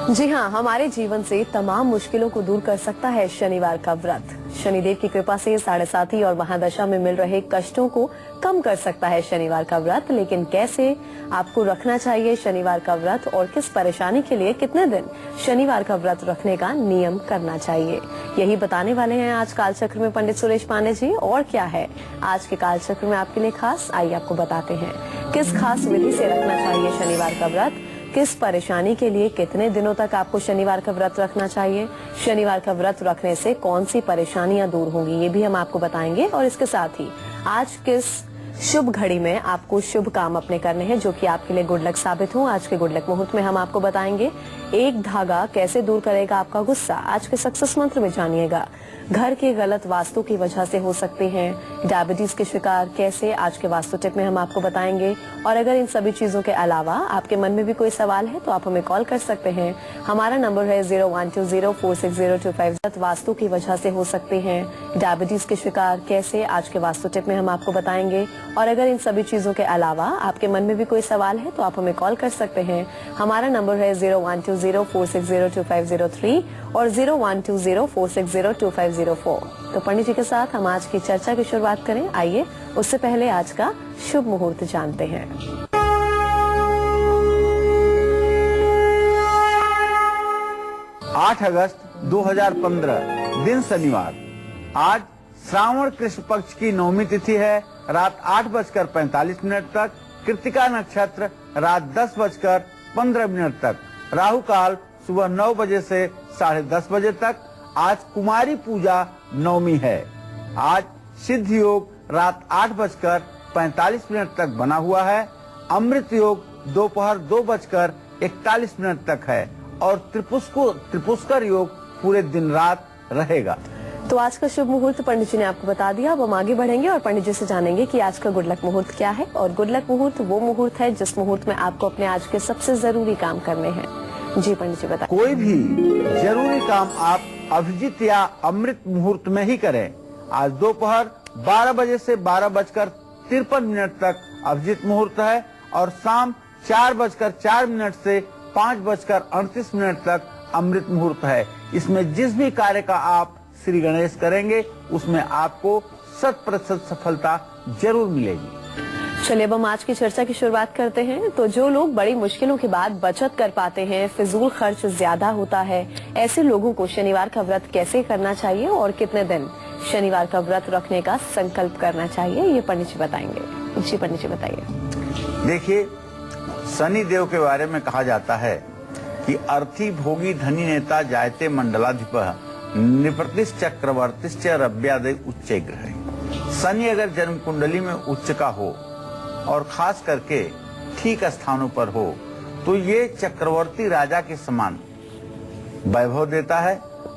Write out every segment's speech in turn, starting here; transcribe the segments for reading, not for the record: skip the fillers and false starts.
जी हाँ, हमारे जीवन से तमाम मुश्किलों को दूर कर सकता है शनिवार का व्रत। शनिदेव की कृपा से 7.5 और महादशा में मिल रहे कष्टों को कम कर सकता है शनिवार का व्रत। लेकिन कैसे आपको रखना चाहिए शनिवार का व्रत और किस परेशानी के लिए कितने दिन शनिवार का व्रत रखने का नियम करना चाहिए, यही बताने वाले हैं आज कालचक्र में पंडित सुरेश पांडे जी। और क्या है आज के कालचक्र में आपके लिए खास, आइए आपको बताते हैं। किस खास विधि से रखना चाहिए शनिवार का व्रत, किस परेशानी के लिए कितने दिनों तक आपको शनिवार का व्रत रखना चाहिए, शनिवार का व्रत रखने से कौन सी परेशानियां दूर होंगी, ये भी हम आपको बताएंगे। और इसके साथ ही आज किस शुभ घड़ी में आपको शुभ काम अपने करने हैं जो कि आपके लिए गुड लक साबित हो, आज के गुड लक मुहूर्त में हम आपको बताएंगे। एक धागा कैसे दूर करेगा आपका गुस्सा, आज के सक्सेस मंत्र में जानिएगा। घर के गलत वास्तु की वजह से हो सकते हैं डायबिटीज के शिकार, कैसे आज के वास्तु टिप में हम आपको बताएंगे। और अगर इन सभी चीजों के अलावा आपके मन में भी कोई सवाल है तो आप हमें कॉल कर सकते हैं। हमारा नंबर है 0120460255। वास्तु की वजह से हो सकते हैं डायबिटीज के शिकार, कैसे आज के वास्तु टिप में हम आपको बताएंगे। और अगर इन सभी चीजों के अलावा आपके मन में भी कोई सवाल है तो आप हमें कॉल कर सकते हैं। हमारा नंबर है 012046025503 और 012046025504। तो पंडित जी के साथ हम आज की चर्चा की शुरुआत करें। आइए उससे पहले आज का शुभ मुहूर्त जानते हैं। 8 अगस्त 2015 दिन शनिवार। आज श्रावण कृष्ण पक्ष की नवमी तिथि है, रात 8:45 तक। कृतिका नक्षत्र रात 10:15 तक। राहु काल सुबह 9 बजे से 10:30 बजे तक। आज कुमारी पूजा नवमी है। आज सिद्ध योग रात 8:45 तक बना हुआ है। अमृत योग दोपहर 2:41 तक है और त्रिपुष्कर योग पूरे दिन रात रहेगा। तो आज का शुभ मुहूर्त पंडित जी ने आपको बता दिया। अब हम आगे बढ़ेंगे और पंडित जी से जानेंगे कि आज का गुड लक मुहूर्त क्या है। और गुड लक मुहूर्त वो मुहूर्त है जिस मुहूर्त में आपको अपने आज के सबसे जरूरी काम करने हैं। जी पंडित जी बताइए। कोई भी जरूरी काम आप अभिजीत या अमृत मुहूर्त में ही करें। आज दोपहर 12 बजे से 12:53 तक अभिजीत मुहूर्त है और शाम 4:04 से 5:38 तक अमृत मुहूर्त है। इसमें जिस भी कार्य का आप श्री गणेश करेंगे उसमें आपको 100% सफलता जरूर मिलेगी। चलिए अब हम आज की चर्चा की शुरुआत करते हैं। तो जो लोग बड़ी मुश्किलों के बाद बचत कर पाते हैं, फिजूल खर्च ज्यादा होता है, ऐसे लोगों को शनिवार का व्रत कैसे करना चाहिए और कितने दिन शनिवार का व्रत रखने का संकल्प करना चाहिए, ये पंडित जी बताएंगे। जी पंडित जी बताइए। देखिए, शनि देव के बारे में कहा जाता है कि अर्थी भोगी धनी नेता जायते मंडलाधिपः निपतिश्च चक्रवर्तिश्च रव्यादि उच्च ग्रह। शनि अगर जन्म कुंडली में उच्च का हो और खास करके ठीक स्थानों पर हो तो ये चक्रवर्ती राजा के समान वैभव देता है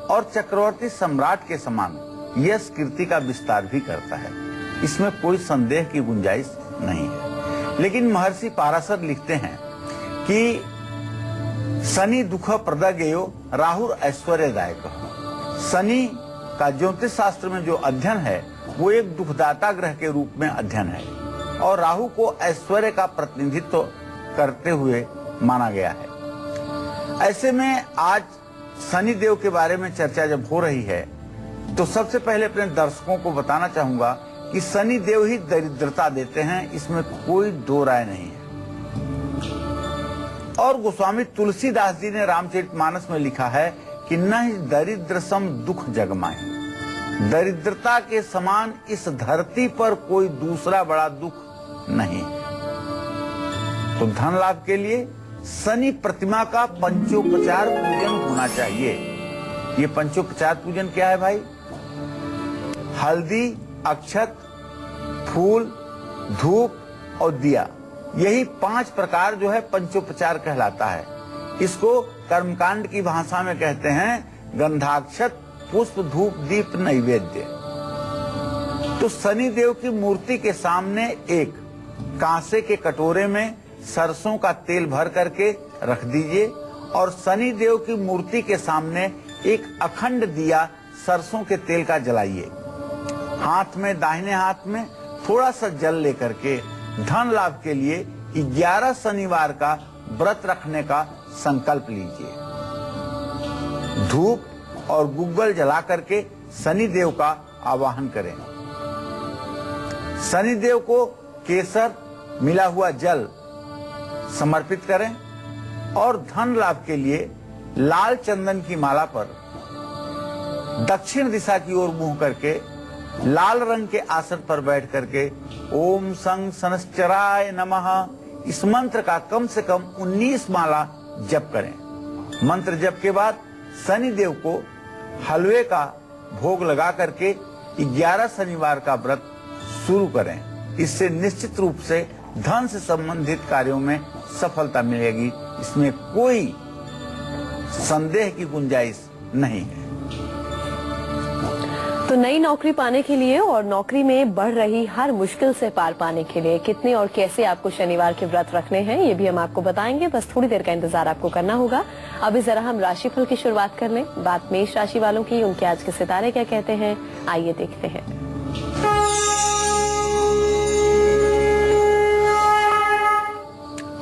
और चक्रवर्ती सम्राट के समान यश कीर्ति का विस्तार भी करता है। इसमें कोई संदेह की गुंजाइश नहीं है। लेकिन महर्षि पाराशर लिखते हैं कि शनि दुख प्रदगेयो राहुर ऐश्वर्यदायक। शनि का ज्योतिष शास्त्र में जो अध्ययन है वो एक दुखदाता ग्रह के रूप में अध्ययन है और राहु को ऐश्वर्य का प्रतिनिधित्व करते हुए माना गया है। ऐसे में आज शनि देव के बारे में चर्चा जब हो रही है तो सबसे पहले अपने दर्शकों को बताना चाहूंगा कि शनि देव ही दरिद्रता देते हैं, इसमें कोई दो राय नहीं है। और गोस्वामी तुलसीदास जी ने रामचरितमानस में लिखा है कि न ही दरिद्र सम दुख जगमाहि। दरिद्रता के समान इस धरती पर कोई दूसरा बड़ा दुख नहीं। तो धन लाभ के लिए शनि प्रतिमा का पंचोपचार पूजन होना चाहिए। ये पंचोपचार पूजन क्या है भाई? हल्दी, अक्षत, फूल, धूप और दिया, यही 5 प्रकार जो है पंचोपचार कहलाता है। इसको कर्मकांड की भाषा में कहते हैं गंधाक्षत, पुष्प, धूप, दीप, नैवेद्य। तो शनि देव की मूर्ति के सामने एक कांसे के कटोरे में सरसों का तेल भर करके रख दीजिए और शनि देव की मूर्ति के सामने एक अखंड दिया सरसों के तेल का जलाइए। हाथ में, दाहिने हाथ में थोड़ा सा जल लेकर के धन लाभ के लिए 11 शनिवार का व्रत रखने का संकल्प लीजिए। धूप और गुग्गल जला करके शनिदेव का आवाहन करें। शनिदेव को केसर मिला हुआ जल समर्पित करें और धन लाभ के लिए लाल चंदन की माला पर दक्षिण दिशा की ओर मुंह करके लाल रंग के आसन पर बैठ करके ओम संग शनश्चराय नमः इस मंत्र का कम से कम 19 माला जप करें। मंत्र जप के बाद शनिदेव को हलवे का भोग लगा करके 11 शनिवार का व्रत शुरू करें। इससे निश्चित रूप से धन से संबंधित कार्यों में सफलता मिलेगी, इसमें कोई संदेह की गुंजाइश नहीं है। तो नई नौकरी पाने के लिए और नौकरी में बढ़ रही हर मुश्किल से पार पाने के लिए कितने और कैसे आपको शनिवार के व्रत रखने हैं ये भी हम आपको बताएंगे। बस थोड़ी देर का इंतजार आपको करना होगा। अभी जरा हम राशिफल की शुरुआत कर लें। बात मेष राशि वालों की, उनके आज के सितारे क्या कहते हैं, आइए देखते हैं।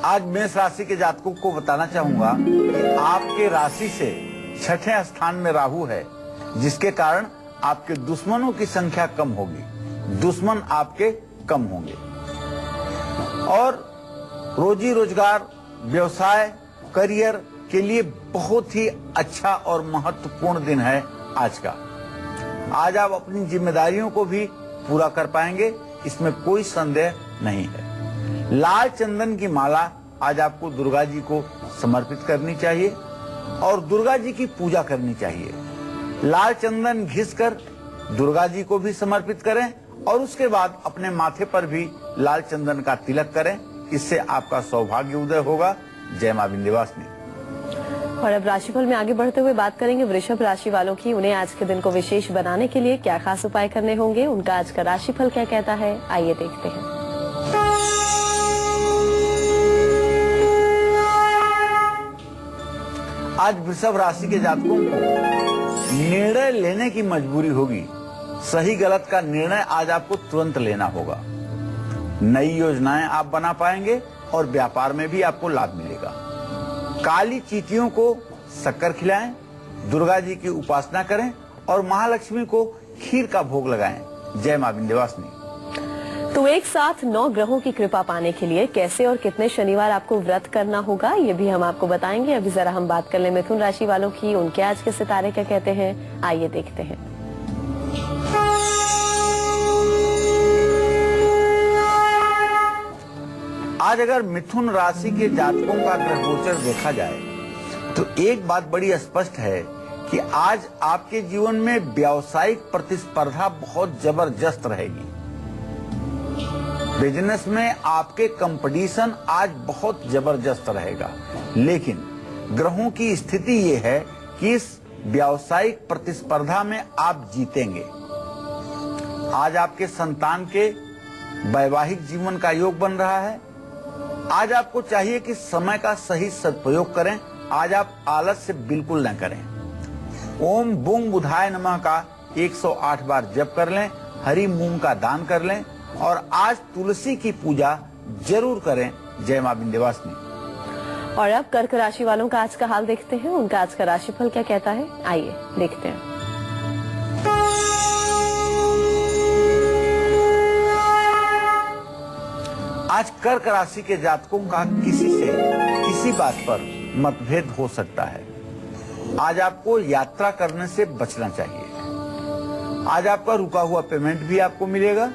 आज मेष राशि के जातकों को बताना चाहूंगा कि आपके राशि से छठे स्थान में राहु है, जिसके कारण आपके दुश्मनों की संख्या कम होगी, दुश्मन आपके कम होंगे और रोजी रोजगार, व्यवसाय, करियर के लिए बहुत ही अच्छा और महत्वपूर्ण दिन है आज का। आज आप अपनी जिम्मेदारियों को भी पूरा कर पाएंगे, इसमें कोई संदेह नहीं है। लाल चंदन की माला आज आपको दुर्गा जी को समर्पित करनी चाहिए और दुर्गा जी की पूजा करनी चाहिए। लाल चंदन घिसकर दुर्गा जी को भी समर्पित करें और उसके बाद अपने माथे पर भी लाल चंदन का तिलक करें, इससे आपका सौभाग्य उदय होगा। जय मां विंध्यवासिनी। और अब राशिफल में आगे बढ़ते हुए बात करेंगे वृषभ राशि वालों की। उन्हें आज के दिन को विशेष बनाने के लिए क्या खास उपाय करने होंगे, उनका आज का राशिफल क्या कहता है, आइए देखते हैं। आज वृषभ राशि के जातकों को निर्णय लेने की मजबूरी होगी। सही गलत का निर्णय आज आपको तुरंत लेना होगा। नई योजनाएं आप बना पाएंगे और व्यापार में भी आपको लाभ मिलेगा। काली चींटियों को शक्कर खिलाएं, दुर्गा जी की उपासना करें और महालक्ष्मी को खीर का भोग लगाएं। जय मां विंध्यवासिनी। तो एक साथ 9 ग्रहों की कृपा पाने के लिए कैसे और कितने शनिवार आपको व्रत करना होगा ये भी हम आपको बताएंगे। अभी जरा हम बात कर ले मिथुन राशि वालों की, उनके आज के सितारे क्या कहते हैं, आइए देखते हैं। आज अगर मिथुन राशि के जातकों का ग्रह गोचर देखा जाए तो एक बात बड़ी स्पष्ट है कि आज आपके जीवन में व्यावसायिक प्रतिस्पर्धा बहुत जबरदस्त रहेगी। बिजनेस में आपके कंपटीशन आज बहुत जबरदस्त रहेगा, लेकिन ग्रहों की स्थिति ये है कि इस व्यावसायिक प्रतिस्पर्धा में आप जीतेंगे। आज आपके संतान के वैवाहिक जीवन का योग बन रहा है। आज आपको चाहिए कि समय का सही सदुपयोग करें। आज आप आलस से बिल्कुल न करें। ओम बुंग बुधाय नमः का 108 बार जप कर लें, हरी मूंग का दान कर लें और आज तुलसी की पूजा जरूर करें। जय मां विंध्यवासिनी। और अब कर्क राशि वालों का आज का हाल देखते हैं, उनका आज का राशिफल क्या कहता है, आइए देखते हैं। आज कर्क राशि के जातकों का किसी से किसी बात पर मतभेद हो सकता है। आज आपको यात्रा करने से बचना चाहिए। आज आपका रुका हुआ पेमेंट भी आपको मिलेगा।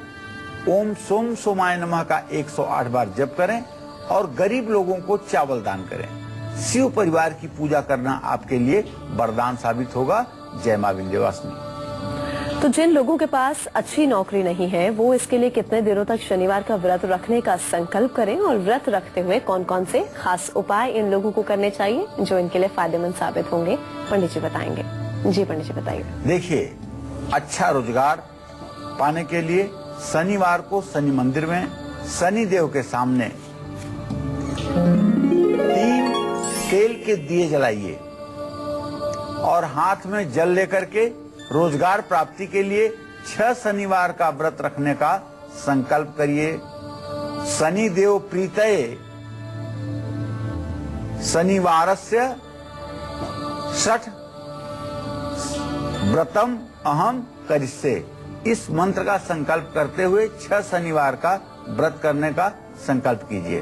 ओम सोम सोमाय नमः का 108 बार जप करें और गरीब लोगों को चावल दान करें। शिव परिवार की पूजा करना आपके लिए वरदान साबित होगा। जय मां विंध्यवासिनी। तो जिन लोगों के पास अच्छी नौकरी नहीं है वो इसके लिए कितने दिनों तक शनिवार का व्रत रखने का संकल्प करें और व्रत रखते हुए कौन कौन से खास उपाय इन लोगों को करने चाहिए जो इनके लिए फायदेमंद साबित होंगे, पंडित जी बताएंगे। जी पंडित जी बताइए। देखिए, अच्छा रोजगार पाने के लिए शनिवार को शनि मंदिर में शनि देव के सामने 3 तेल के दिए जलाइए और हाथ में जल लेकर के रोजगार प्राप्ति के लिए 6 शनिवार का व्रत रखने का संकल्प करिए। शनि देव प्रीतये शनिवारस्य षठ व्रतम अहम करिष्ये, इस मंत्र का संकल्प करते हुए 6 शनिवार का व्रत करने का संकल्प कीजिए।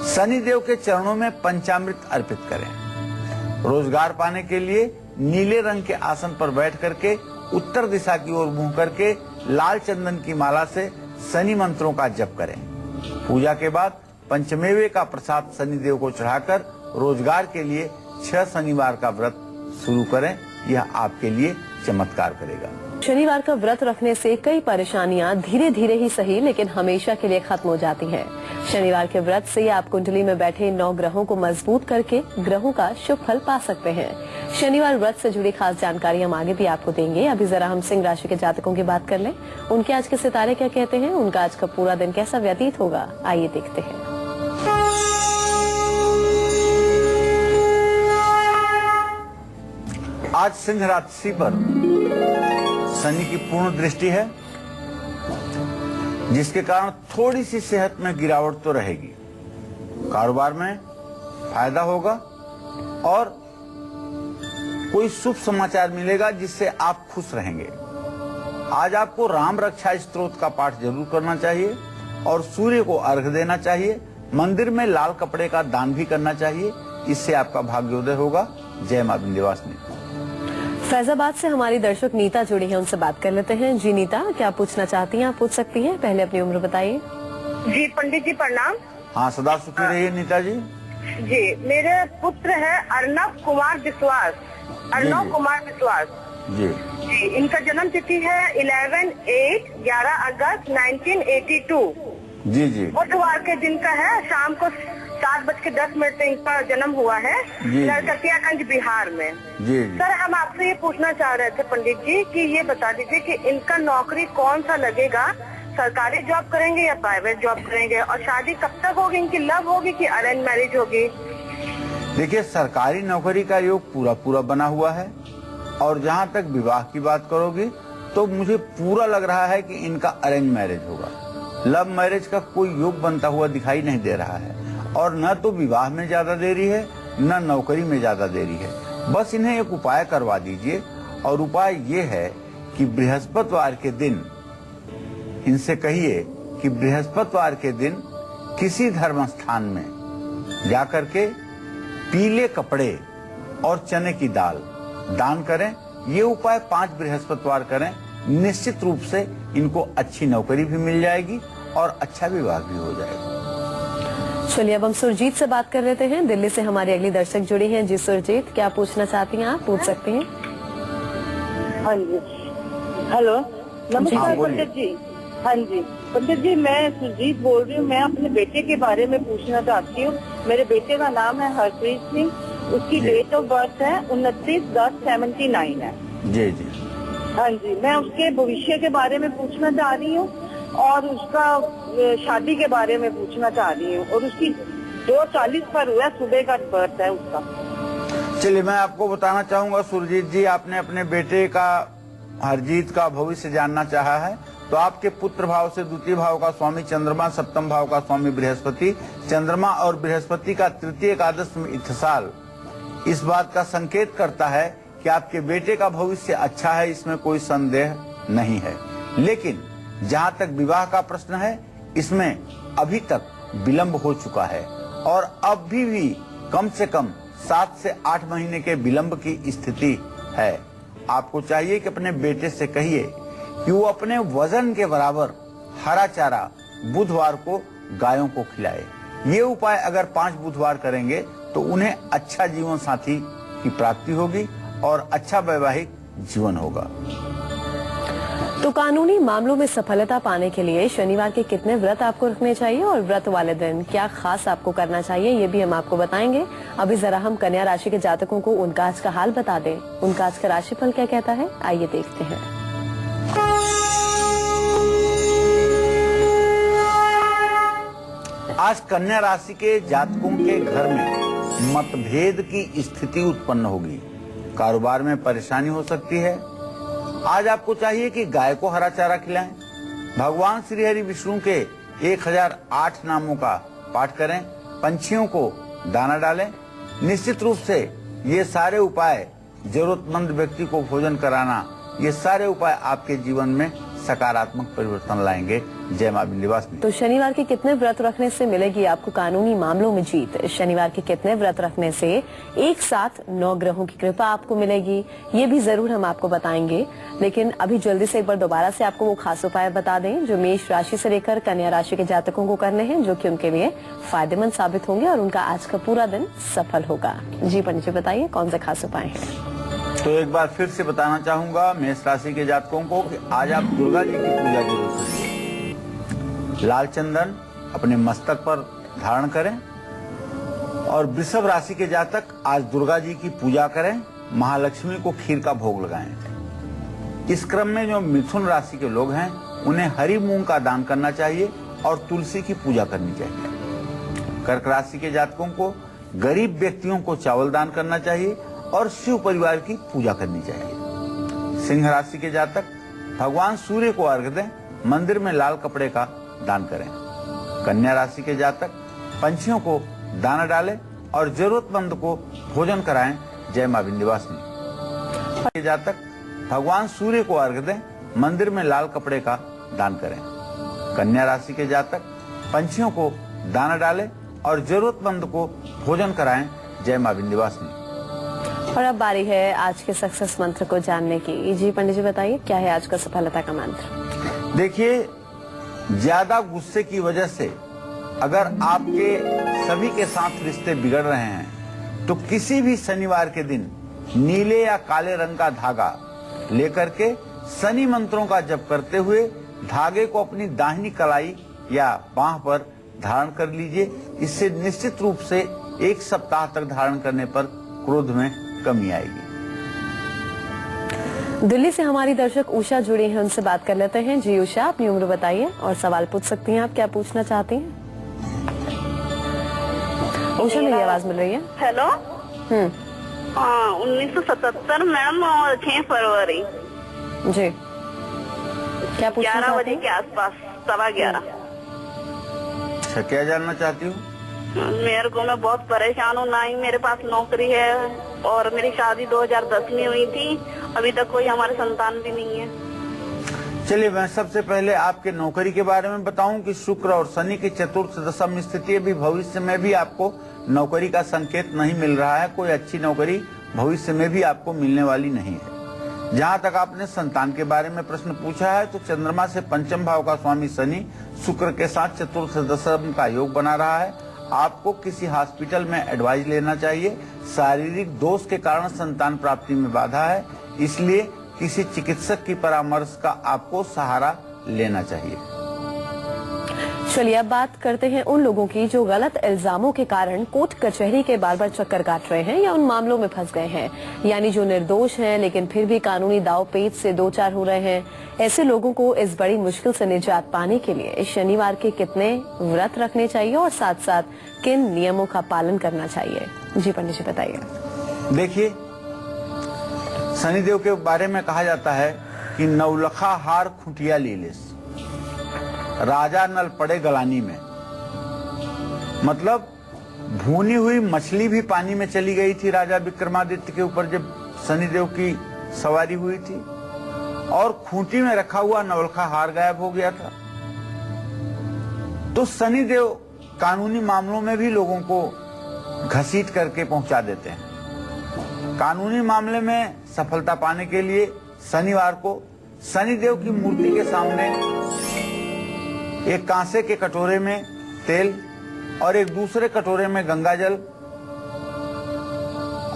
शनिदेव के चरणों में पंचामृत अर्पित करें। रोजगार पाने के लिए नीले रंग के आसन पर बैठ करके उत्तर दिशा की ओर मुंह करके लाल चंदन की माला से शनि मंत्रों का जप करें। पूजा के बाद पंचमेवे का प्रसाद शनिदेव को चढ़ाकर रोजगार के लिए 6 शनिवार का व्रत शुरू करें। यह आपके लिए चमत्कार करेगा। शनिवार का व्रत रखने से कई परेशानियां धीरे धीरे ही सही लेकिन हमेशा के लिए खत्म हो जाती हैं। शनिवार के व्रत से आप कुंडली में बैठे 9 ग्रहों को मजबूत करके ग्रहों का शुभ फल पा सकते हैं। शनिवार व्रत से जुड़ी खास जानकारी हम आगे भी आपको देंगे। अभी जरा हम सिंह राशि के जातकों की बात कर लें। उनके आज के सितारे क्या कहते हैं, उनका आज का पूरा दिन कैसा व्यतीत होगा, आइए देखते हैं। आज सिंह राशि पर शनि की पूर्ण दृष्टि है, जिसके कारण थोड़ी सी सेहत में गिरावट तो रहेगी। कारोबार में फायदा होगा और कोई शुभ समाचार मिलेगा जिससे आप खुश रहेंगे। आज आपको राम रक्षा स्तोत्र का पाठ जरूर करना चाहिए और सूर्य को अर्घ्य देना चाहिए। मंदिर में लाल कपड़े का दान भी करना चाहिए, इससे आपका भाग्योदय होगा। जय मां विंध्यवासिनी। फैजाबाद से हमारी दर्शक नीता जुड़ी है, उनसे बात कर लेते हैं। जी नीता, क्या पूछना चाहती हैं, आप पूछ सकती हैं। पहले अपनी उम्र बताइए। जी पंडित जी प्रणाम। हाँ, सदा सुखी रहिए नीता जी। जी, मेरे पुत्र है अर्नव कुमार विश्वास। अर्नव कुमार विश्वास जी जी, इनका जन्म तिथि है 11 अगस्त 1982। जी जी बुधवार के दिन का है। शाम को 7:10 पे इनका जन्म हुआ है, जी। नरकटियागंज बिहार में। जी सर, हम आपसे ये पूछना चाह रहे थे पंडित जी कि ये बता दीजिए कि इनका नौकरी कौन सा लगेगा, सरकारी जॉब करेंगे या प्राइवेट जॉब करेंगे, और शादी कब तक होगी इनकी, लव होगी कि अरेंज मैरिज होगी? देखिए, सरकारी नौकरी का योग पूरा बना हुआ है और जहाँ तक विवाह की बात करोगी तो मुझे पूरा लग रहा है कि इनका अरेंज मैरिज होगा। लव मैरिज का कोई योग बनता हुआ दिखाई नहीं दे रहा है और न तो विवाह में ज्यादा देरी है न नौकरी में ज्यादा देरी है। बस इन्हें एक उपाय करवा दीजिए और उपाय ये है कि बृहस्पतिवार के दिन इनसे कहिए कि बृहस्पतिवार के दिन किसी धर्म स्थान में जाकर के पीले कपड़े और चने की दाल दान करें। ये उपाय 5 बृहस्पतिवार करें, निश्चित रूप से इनको अच्छी नौकरी भी मिल जाएगी और अच्छा विवाह भी हो जाएगा। चलिए अब हम सुरजीत से बात कर लेते हैं। दिल्ली से हमारी अगली दर्शक जुड़ी हैं। जी सुरजीत, क्या पूछना चाहती हैं, आप पूछ सकती हैं। हाँ जी, हेलो, नमस्कार बोलिए। पंडित जी। हाँ जी पंडित जी, मैं सुरजीत बोल रही हूँ। मैं अपने बेटे के बारे में पूछना चाहती हूँ। मेरे बेटे का नाम है हरप्रीत सिंह, उसकी जी। डेट ऑफ बर्थ है 29/10/79 है। जी जी हाँ जी, मैं उसके भविष्य के बारे में पूछना चाह रही हूँ और उसका शादी के बारे में पूछना चाह रही हूँ, और उसकी 2:40 पर हुआ, सुबह का बर्थ है उसका। चलिए, मैं आपको बताना चाहूंगा सुरजीत जी, आपने अपने बेटे का हरजीत का भविष्य जानना चाहा है तो आपके पुत्र भाव से द्वितीय भाव का स्वामी चंद्रमा, सप्तम भाव का स्वामी बृहस्पति, चंद्रमा और बृहस्पति का तृतीय एकादश में इत्तिसाल इस बात का संकेत करता है कि आपके बेटे का भविष्य अच्छा है, इसमें कोई संदेह नहीं है। लेकिन जहां तक विवाह का प्रश्न है, इसमें अभी तक विलंब हो चुका है और अब भी कम से कम 7 से 8 महीने के विलंब की स्थिति है। आपको चाहिए कि अपने बेटे से कहिए कि वो अपने वजन के बराबर हरा चारा बुधवार को गायों को खिलाए। ये उपाय अगर 5 बुधवार करेंगे तो उन्हें अच्छा जीवन साथी की प्राप्ति होगी और अच्छा वैवाहिक जीवन होगा। तो कानूनी मामलों में सफलता पाने के लिए शनिवार के कितने व्रत आपको रखने चाहिए और व्रत वाले दिन क्या खास आपको करना चाहिए, ये भी हम आपको बताएंगे। अभी जरा हम कन्या राशि के जातकों को उनका आज का हाल बता दें। उनका आज का राशिफल क्या कहता है, आइए देखते हैं। आज कन्या राशि के जातकों के घर में मतभेद की स्थिति उत्पन्न होगी। कारोबार में परेशानी हो सकती है। आज आपको चाहिए कि गाय को हरा चारा खिलाएं। भगवान श्री हरि विष्णु के 1008 नामों का पाठ करें। पंछियों को दाना डालें। निश्चित रूप से ये सारे उपाय जरूरतमंद व्यक्ति को भोजन कराना, ये सारे उपाय आपके जीवन में सकारात्मक परिवर्तन लाएंगे। जय मां विंध्यवासिनी। तो शनिवार के कितने व्रत रखने से मिलेगी आपको कानूनी मामलों में जीत? शनिवार के कितने व्रत रखने से एक साथ 9 ग्रहों की कृपा आपको मिलेगी, ये भी जरूर हम आपको बताएंगे। लेकिन अभी जल्दी से एक बार दोबारा से आपको वो खास उपाय बता दें जो मेष राशि से लेकर कन्या राशि के जातकों को करने हैं, जो कि उनके लिए फायदेमंद साबित होंगे और उनका आज का पूरा दिन सफल होगा। जी पंडित जी बताइए कौन से खास उपाय हैं? तो एक बार फिर से बताना चाहूंगा मेष राशि के जातकों को कि आज आप दुर्गा जी की पूजा जरूर करिए। लाल चंदन अपने मस्तक पर धारण करें। और वृषभ राशि के जातक आज दुर्गा जी की पूजा करें, महालक्ष्मी को खीर का भोग लगाएं। इस क्रम में जो मिथुन राशि के लोग हैं उन्हें हरी मूंग का दान करना चाहिए और तुलसी की पूजा करनी चाहिए। कर्क राशि के जातकों को गरीब व्यक्तियों को चावल दान करना चाहिए और शिव परिवार की पूजा करनी चाहिए। सिंह राशि के जातक भगवान सूर्य को अर्घ्य दें, मंदिर में लाल कपड़े का दान करें। कन्या राशि के जातक पंछियों को दाना डालें और जरूरतमंद को भोजन कराएं। जय मां विंध्यवासिनी। जातक भगवान सूर्य को अर्घ्य दें, मंदिर में लाल कपड़े का दान करें। कन्या राशि के जातक पंछियों को दाना डालें और जरूरतमंद को भोजन कराएं। जय मां विंध्यवासिनी। और अब बारी है आज के सक्सेस मंत्र को जानने की। जी पंडित जी बताइए क्या है आज का सफलता का मंत्र? देखिए, ज्यादा गुस्से की वजह से अगर आपके सभी के साथ रिश्ते बिगड़ रहे हैं तो किसी भी शनिवार के दिन नीले या काले रंग का धागा लेकर के शनि मंत्रों का जप करते हुए धागे को अपनी दाहिनी कलाई या बांह पर धारण कर लीजिए। इससे निश्चित रूप से 1 सप्ताह तक धारण करने पर क्रोध में कमी आएगी। दिल्ली से हमारी दर्शक उषा जुड़ी हैं, उनसे बात कर लेते हैं। जी उषा, अपनी उम्र बताइए और सवाल पूछ सकती हैं। आप क्या पूछना चाहती हैं? उषा मेरी आवाज मिल रही है? हेलो। 1977 मैम और 6 फरवरी जी, क्या पूछना 11 चाहती बजे के आसपास, 11:15। अच्छा, क्या जानना चाहती हूँ? मेरे को मैं बहुत परेशान हूँ, ना ही मेरे पास नौकरी है और मेरी शादी 2010 में हुई थी, अभी तक कोई हमारे संतान भी नहीं है। चलिए, मैं सबसे पहले आपके नौकरी के बारे में बताऊं कि शुक्र और शनि की चतुर्थ दशम स्थिति भी भविष्य में भी आपको नौकरी का संकेत नहीं मिल रहा है। कोई अच्छी नौकरी भविष्य में भी आपको मिलने वाली नहीं है। जहां तक आपने संतान के बारे में प्रश्न पूछा है तो चंद्रमा से पंचम भाव का स्वामी शनि शुक्र के साथ चतुर्थ दशम का योग बना रहा है। आपको किसी हॉस्पिटल में एडवाइस लेना चाहिए। शारीरिक दोष के कारण संतान प्राप्ति में बाधा है, इसलिए किसी चिकित्सक की परामर्श का आपको सहारा लेना चाहिए। चलिए अब बात करते हैं उन लोगों की जो गलत इल्जामों के कारण कोर्ट कचहरी के बार बार चक्कर काट रहे हैं या उन मामलों में फंस गए हैं, यानी जो निर्दोष हैं लेकिन फिर भी कानूनी दाव पेच से दो चार हो रहे हैं। ऐसे लोगों को इस बड़ी मुश्किल से निजात पाने के लिए इस शनिवार के कितने व्रत रखने चाहिए और साथ साथ किन नियमों का पालन करना चाहिए? जी पंडित जी बताइए। देखिए, शनिदेव के बारे में कहा जाता है कि नवलखा हार खुटिया लीलेस, राजा नल पड़े गलानी में। मतलब भूनी हुई मछली भी पानी में चली गई थी राजा विक्रमादित्य के ऊपर जब शनिदेव की सवारी हुई थी, और खूंटी में रखा हुआ नवलखा हार गायब हो गया था। तो शनिदेव कानूनी मामलों में भी लोगों को घसीट करके पहुंचा देते हैं। कानूनी मामले में सफलता पाने के लिए शनिवार को शनिदेव की मूर्ति के सामने एक कांसे के कटोरे में तेल और एक दूसरे कटोरे में गंगाजल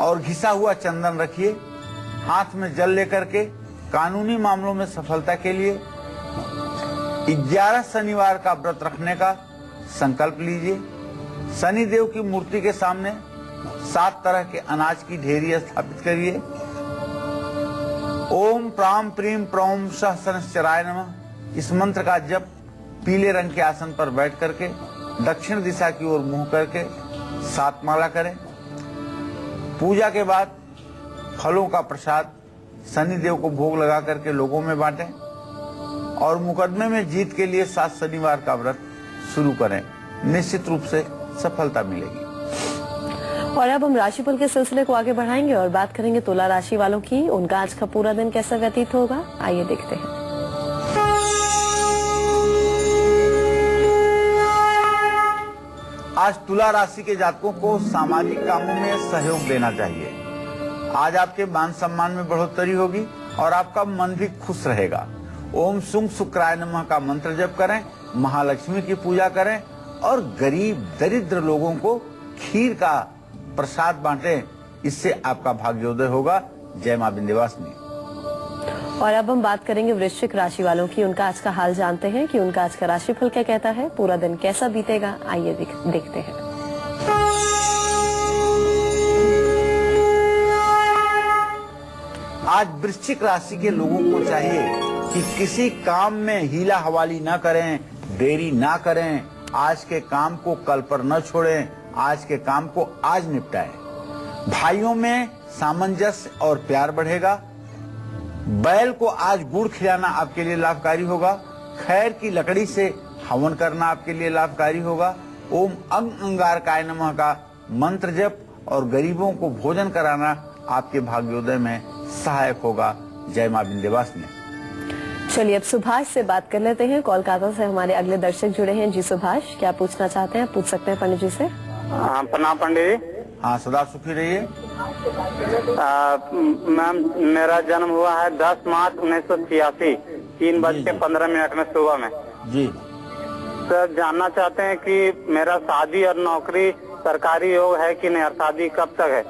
और घिसा हुआ चंदन रखिए। हाथ में जल लेकर के कानूनी मामलों में सफलता के लिए 11 शनिवार का व्रत रखने का संकल्प लीजिए। शनिदेव की मूर्ति के सामने 7 तरह के अनाज की ढेरी स्थापित करिए। ओम प्राम प्रीम प्रौम सह शनिश्चराय नमः, इस मंत्र का जप पीले रंग के आसन पर बैठ करके दक्षिण दिशा की ओर मुंह करके 7 माला करें। पूजा के बाद फलों का प्रसाद शनिदेव को भोग लगा करके लोगों में बांटें और मुकदमे में जीत के लिए 7 शनिवार का व्रत शुरू करें। निश्चित रूप से सफलता मिलेगी। और अब हम राशिफल के सिलसिले को आगे बढ़ाएंगे और बात करेंगे तुला राशि वालों की। उनका आज का पूरा दिन कैसा व्यतीत होगा, आइए देखते हैं। आज तुला राशि के जातकों को सामाजिक कामों में सहयोग देना चाहिए। आज आपके मान सम्मान में बढ़ोतरी होगी और आपका मन भी खुश रहेगा। ओम सुंग शुक्राय नमः का मंत्र जप करें, महालक्ष्मी की पूजा करें और गरीब दरिद्र लोगों को खीर का प्रसाद बांटें। इससे आपका भाग्योदय होगा। जय मां विंध्यवासिनी। और अब हम बात करेंगे वृश्चिक राशि वालों की। उनका आज का हाल जानते हैं कि उनका आज का राशिफल क्या कहता है, पूरा दिन कैसा बीतेगा, आइए देखते हैं। आज वृश्चिक राशि के लोगों को चाहिए कि किसी काम में हीला हवाली न करें, देरी ना करें। आज के काम को कल पर न छोड़ें, आज के काम को आज निपटाएं। भाइयों में सामंजस्य और प्यार बढ़ेगा। बैल को आज गुड़ खिलाना आपके लिए लाभकारी होगा। खैर की लकड़ी से हवन करना आपके लिए लाभकारी होगा। ओम अंग अंगारकाय नमः का मंत्र जप और गरीबों को भोजन कराना आपके भाग्योदय में सहायक होगा। जय मां विंध्यवासिनी। चलिए अब सुभाष से बात कर लेते हैं। कोलकाता से हमारे अगले दर्शक जुड़े हैं। जी सुभाष, क्या पूछना चाहते हैं, पूछ सकते हैं पंडित जी से। प्रणाम पंडित जी। हाँ, सदा सुखी रहिए। मैम, मेरा जन्म हुआ है 10 मार्च 1986, 3:15 में सुबह में। जी सर, जानना चाहते हैं कि मेरा शादी और नौकरी सरकारी योग है कि नहीं, और शादी कब तक है?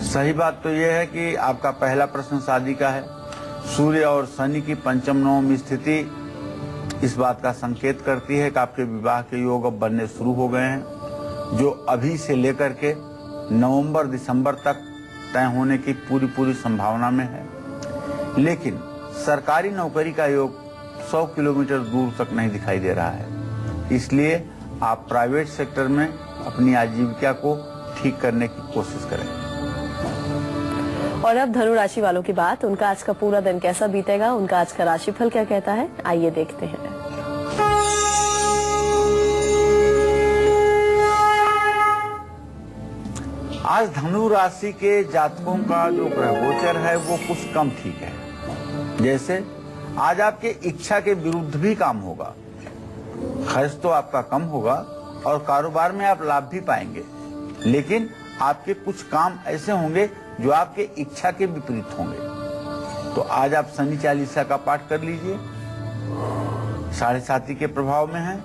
सही बात तो यह है कि आपका पहला प्रश्न शादी का है। सूर्य और शनि की पंचम नवम स्थिति इस बात का संकेत करती है कि आपके विवाह के योग अब बनने शुरू हो गए हैं, जो अभी से लेकर के नवंबर दिसंबर तक तय होने की पूरी संभावना में है। लेकिन सरकारी नौकरी का योग 100 किलोमीटर दूर तक नहीं दिखाई दे रहा है। इसलिए आप प्राइवेट सेक्टर में अपनी आजीविका को ठीक करने की कोशिश करें। और अब धनु राशि वालों की बात। उनका आज का पूरा दिन कैसा बीतेगा, उनका आज का राशिफल क्या कहता है, आइए देखते हैं। आज धनु राशि के जातकों का जो ग्रह गोचर है वो कुछ कम ठीक है। जैसे आज आपके इच्छा के विरुद्ध भी काम होगा। खर्च तो आपका कम होगा और कारोबार में आप लाभ भी पाएंगे, लेकिन आपके कुछ काम ऐसे होंगे जो आपके इच्छा के विपरीत होंगे। तो आज आप शनि चालीसा का पाठ कर लीजिए। 7.5 के प्रभाव में है।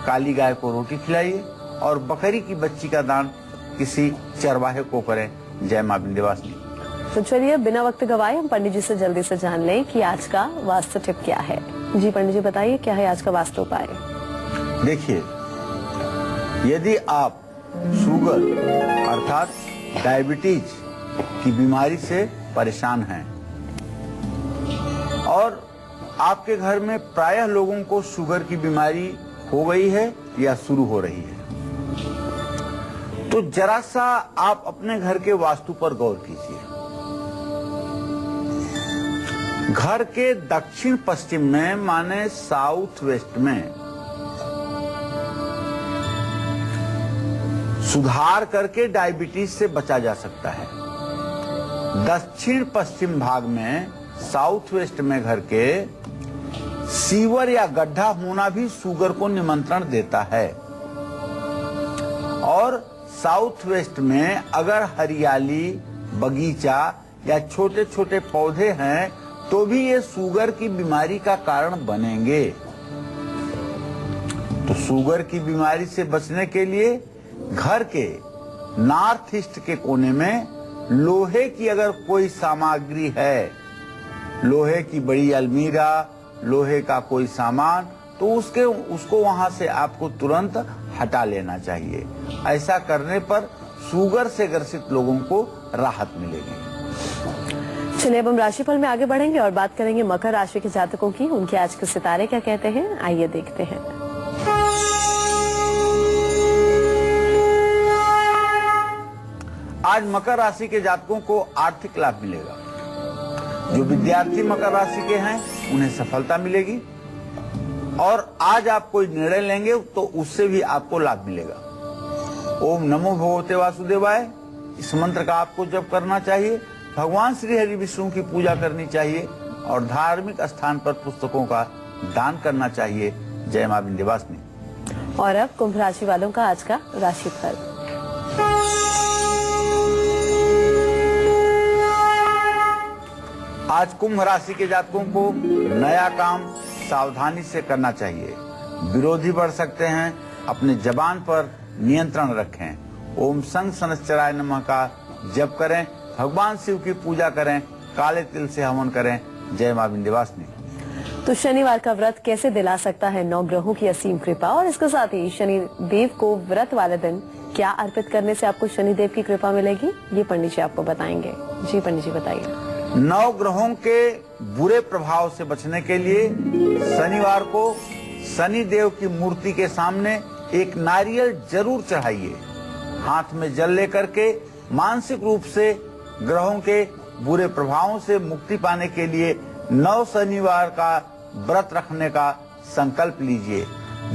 काली गाय को रोटी खिलाइए और बकरी की बच्ची का दान किसी चरवाहे को करें। जय मां विंध्यवासिनी। तो चलिए बिना वक्त गवाए हम पंडित जी से जल्दी से जान लें कि आज का वास्तु टिप क्या है। जी पंडित जी बताइए, क्या है आज का वास्तु उपाय? देखिए, यदि आप शुगर अर्थात डायबिटीज की बीमारी से परेशान हैं और आपके घर में प्रायः लोगों को शुगर की बीमारी हो गई है या शुरू हो रही है, तो जरा सा आप अपने घर के वास्तु पर गौर कीजिए। घर के दक्षिण पश्चिम में माने साउथ वेस्ट में सुधार करके डायबिटीज से बचा जा सकता है। दक्षिण पश्चिम भाग में साउथ वेस्ट में घर के सीवर या गड्ढा होना भी शुगर को निमंत्रण देता है। और साउथ वेस्ट में अगर हरियाली, बगीचा या छोटे छोटे पौधे हैं तो भी ये शुगर की बीमारी का कारण बनेंगे। तो शुगर की बीमारी से बचने के लिए घर के नॉर्थ ईस्ट के कोने में लोहे की अगर कोई सामग्री है, लोहे की बड़ी अलमीरा, लोहे का कोई सामान, तो उसको वहां से आपको तुरंत हटा लेना चाहिए। ऐसा करने पर शुगर से ग्रसित लोगों को राहत मिलेगी। चलिए अब हम राशिफल में आगे बढ़ेंगे और बात करेंगे मकर राशि के जातकों की। उनके आज के सितारे क्या कहते हैं, आइए देखते हैं। आज मकर राशि के जातकों को आर्थिक लाभ मिलेगा। जो विद्यार्थी मकर राशि के हैं उन्हें सफलता मिलेगी और आज आप कोई निर्णय लेंगे तो उससे भी आपको लाभ मिलेगा। ओम नमो भगवते वासुदेवाय, इस मंत्र का आपको जप करना चाहिए। भगवान श्री हरि विष्णु की पूजा करनी चाहिए और धार्मिक स्थान पर पुस्तकों का दान करना चाहिए। जय मां विंध्यवासिनी। और अब कुंभ राशि वालों का आज का राशिफल। आज कुंभ राशि के जातकों को नया काम सावधानी से करना चाहिए। विरोधी बढ़ सकते हैं, अपने जबान पर नियंत्रण रखें। ओम संग सनश्चराय नमः का जप करें, भगवान शिव की पूजा करें, काले तिल से हवन करें। जय मां विंध्यवासिनी। तो शनिवार का व्रत कैसे दिला सकता है 9 ग्रहों की असीम कृपा, और इसके साथ ही शनि देव को व्रत वाले दिन क्या अर्पित करने से आपको शनि देव की कृपा मिलेगी, ये पंडित जी आपको बताएंगे। जी पंडित जी बताइए। 9 ग्रहों के बुरे प्रभाव से बचने के लिए शनिवार को शनि देव की मूर्ति के सामने एक नारियल जरूर चढ़ाइए। हाथ में जल लेकर के मानसिक रूप से ग्रहों के बुरे प्रभावों से मुक्ति पाने के लिए 9 शनिवार का व्रत रखने का संकल्प लीजिए।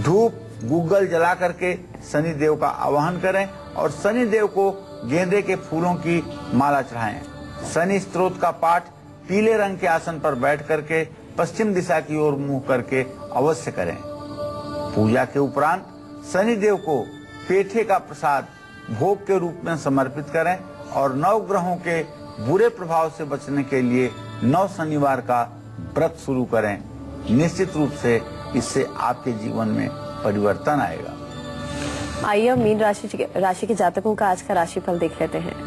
धूप गूगल जला करके शनि देव का आवाहन करें और शनि देव को गेंदे के फूलों की माला चढ़ाएं। शनि स्तोत्र का पाठ पीले रंग के आसन पर बैठ करके पश्चिम दिशा की ओर मुंह करके अवश्य करें। पूजा के उपरांत शनि देव को पेठे का प्रसाद भोग के रूप में समर्पित करें और 9 ग्रहों के बुरे प्रभाव से बचने के लिए 9 शनिवार का व्रत शुरू करें। निश्चित रूप से इससे आपके जीवन में परिवर्तन आएगा। आइए अब मीन राशि के जातकों का आज का राशिफल देख लेते हैं।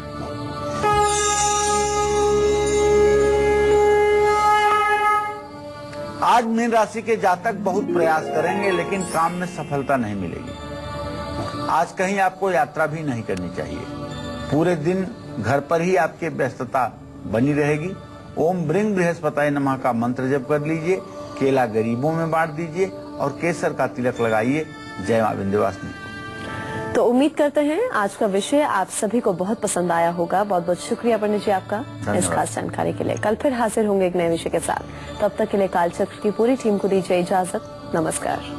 आज मीन राशि के जातक बहुत प्रयास करेंगे लेकिन काम में सफलता नहीं मिलेगी। आज कहीं आपको यात्रा भी नहीं करनी चाहिए। पूरे दिन घर पर ही आपकी व्यस्तता बनी रहेगी। ओम ब्रिंग बृहस्पताय नमः का मंत्र जप कर लीजिए। केला गरीबों में बांट दीजिए और केसर का तिलक लगाइए। जय मां विंध्यवासिनी। तो उम्मीद करते हैं आज का विषय आप सभी को बहुत पसंद आया होगा। बहुत बहुत शुक्रिया पंडित जी आपका इस खास जानकारी के लिए। कल फिर हाजिर होंगे एक नए विषय के साथ। तब तक के लिए कालचक्र की पूरी टीम को दीजिए इजाजत। नमस्कार।